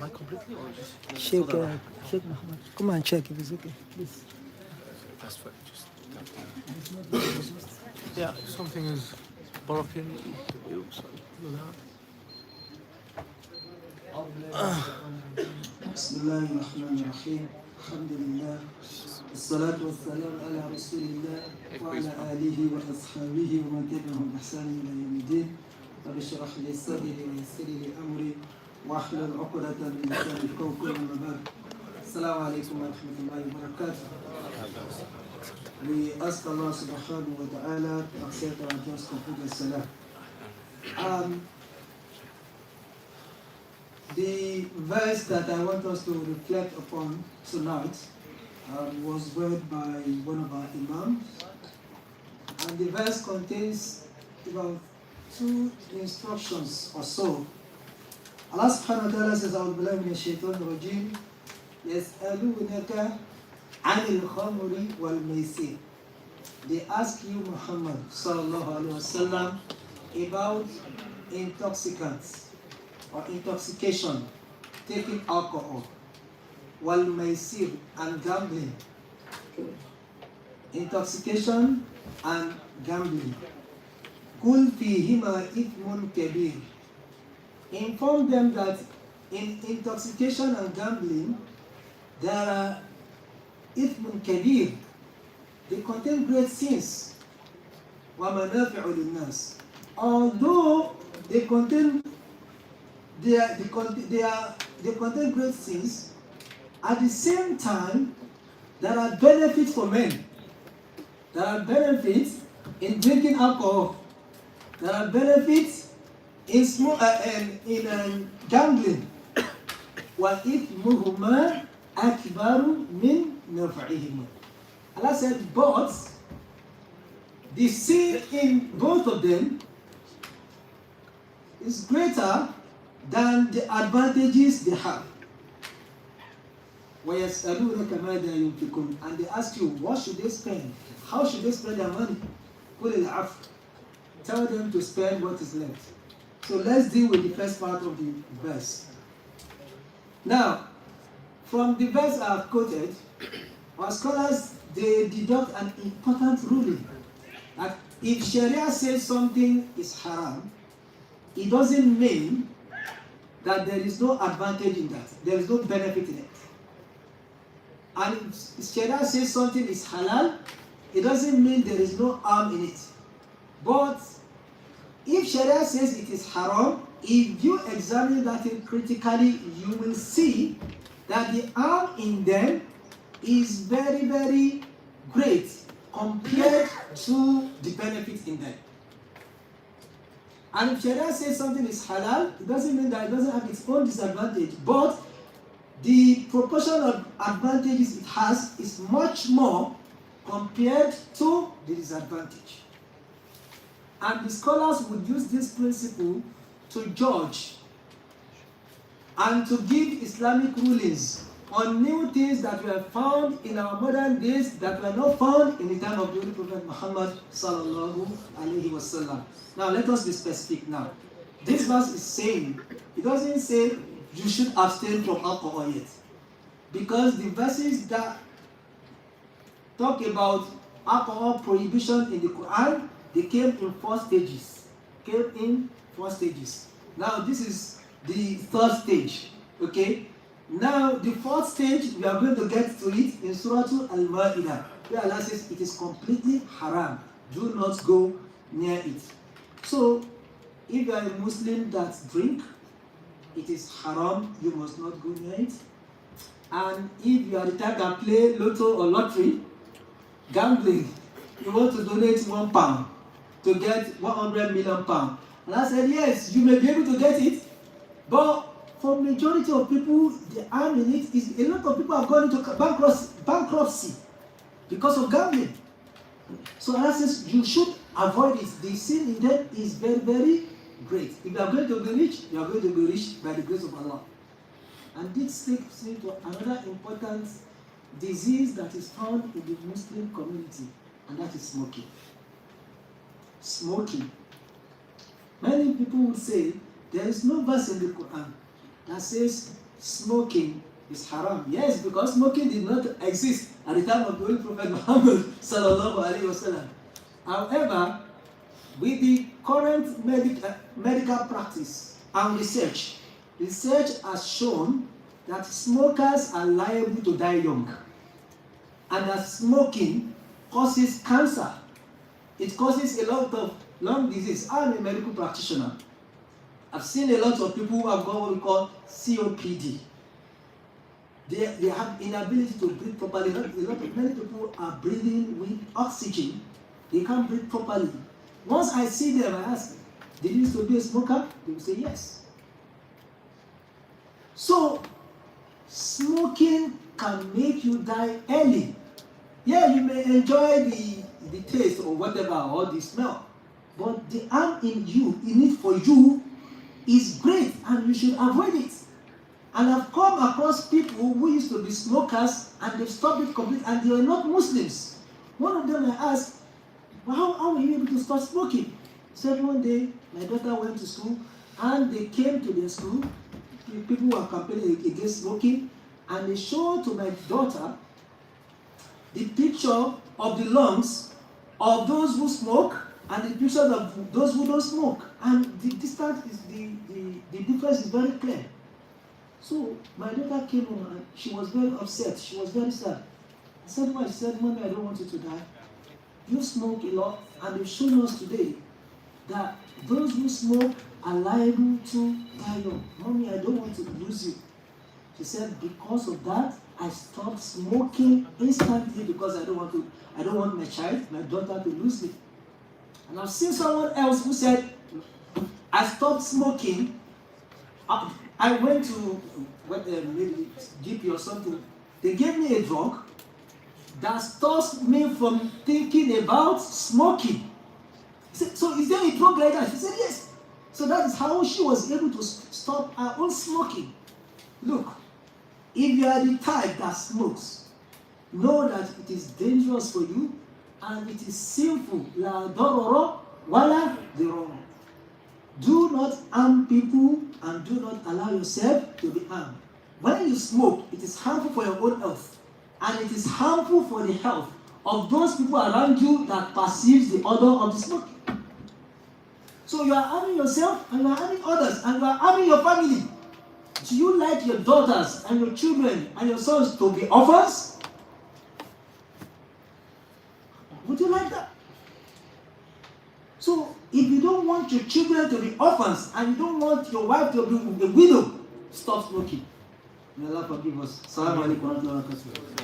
Am I completely or just Sheikh, Sheikh Muhammad. Come and check if it's okay, please. that's fine. Just yeah, something is blocking you. So do that. بسم الله الرحمن الرحيم الحمد لله والصلاة والسلام على رسول الله وعلى آله وأصحابه ومن تبعهم بإحسان إلى يوم الدين رب اشرح لي صدري ويسر لي أمري واحلل عقدة من لساني يفقهوا قولي أما بعد السلام عليكم ورحمة الله وبركاته. We ask Allah subhanahu wa ta'ala to accept our just complete salah. The verse that I want us to reflect upon tonight was read by one of our imams, and the verse contains about 2 instructions or so. Allah subhanahu wa ta'ala says, أعوذ بالله من الشيطان الرجيم يسألونك عن الخمر والميسر. They ask you, Muhammad sallallahu alaihi wasallam, about intoxicants or intoxication, taking alcohol, wal maisir, and gambling. Intoxication and gambling. Kul fihima ithmun kabir. Inform them that in intoxication and gambling there are ithmun kabir. They contain great sins. Wa manafi'u linnas. Although they contain they contain great sins, at the same time there are benefits for men. There are benefits in drinking alcohol. There are benefits in gambling. وَإِثْمُهُمَا أَكْبَرُ مِنْ نَفْعِهِمَا. Allah said, but the sin in both of them is greater than the advantages they have. وَيَسْأَلُونَكَ مَاذَا يُنْفِقُونَ. And they ask you, what should they spend? How should they spend their money? قُلِ الْعَفْوَ. Tell them to spend what is left. So let's deal with the first part of the verse. Now, from the verse I have quoted, our scholars, they deduct an important ruling. That if Sharia says something is haram, it doesn't mean that there is no advantage in that. There is no benefit in it. And if Sharia says something is halal, it doesn't mean there is no harm in it. But if Sharia says it is haram, if you examine that thing critically, you will see that the harm in them is very, very great compared to the benefit in them. And if Sharia says something is halal, it doesn't mean that it doesn't have its own disadvantage, but the proportion of advantages it has is much more compared to the disadvantage. And the scholars would use this principle to judge and to give Islamic rulings on new things that were found in our modern days that were not found in the time of the Holy Prophet Muhammad sallallahu alaihi wasallam. Now let us be specific now. This verse is saying, it doesn't say you should abstain from alcohol yet. Because the verses that talk about alcohol prohibition in the Qur'an, they came in 4 stages. Now this is the 3rd stage. Okay? Now the 4th stage, we are going to get to it in Surah Al-Ma'idah, where Allah says it is completely haram. Do not go near it. So, if you are a Muslim that drink, it is haram, you must not go near it. And if you are the type that play lotto or lottery, gambling, you want to donate £1 to get 100 million pounds. And I said, yes, you may be able to get it, but for majority of people, the harm in it is a lot of people have gone into bankruptcy because of gambling. So Allah says you should avoid it. The sin in that is very, very great. If you are going to be rich, you are going to be rich by the grace of Allah. And this takes me to another important disease that is found in the Muslim community, and that is smoking. Smoking. Many people would say there is no verse in the Quran that says smoking is haram. Yes, because smoking did not exist at the time of the Holy Prophet Muhammad sallallahu alaihi wasallam. However, with the current medical practice and research has shown that smokers are liable to die young, and that smoking causes cancer. It causes a lot of lung disease. I'm a medical practitioner. I've seen a lot of people who have got what we call COPD. They have inability to breathe properly. Many people are breathing with oxygen. They can't breathe properly. Once I see them, I ask, did you used to be a smoker? They will say yes. So, smoking can make you die early. Yeah, you may enjoy the taste or whatever, or the smell, but the harm in it for you is great, and you should avoid it. And I've come across people who used to be smokers and they've stopped it completely, and they are not Muslims. One of them I asked, well, how were you able to stop smoking? He said one day my daughter went to school and they came to their school. People were campaigning against smoking, and they showed to my daughter the picture of the lungs of those who smoke and the pictures of those who don't smoke. And the distance is the difference is very clear. So my daughter came home and she was very upset. She was very sad. I said, "Why?" She said, "Mommy, I don't want you to die. You smoke a lot, and they've shown us today that those who smoke are liable to die young. Mommy, I don't want to lose you." She said, "Because of that, I stopped smoking instantly because I don't want my child, my daughter, to lose me." And I've seen someone else who said, "I stopped smoking. I went to maybe GP or something. They gave me a drug that stops me from thinking about smoking." He said, "So is there a drug like that?" She said, "Yes." So that is how she was able to stop her own smoking. Look, if you are the type that smokes, know that it is dangerous for you and it is sinful. La darara wala dirara. Do not harm people and do not allow yourself to be harmed. When you smoke, it is harmful for your own health, and it is harmful for the health of those people around you that perceives the odor of the smoke. So you are harming yourself, and you are harming others, and you are harming your family. Do you like your daughters and your children and your sons to be orphans? Would you like that? So if you don't want your children to be orphans and you don't want your wife to be a widow, stop smoking. May Allah forgive us. Assalamu alaikum wa rahmatullahi wa barakatuh.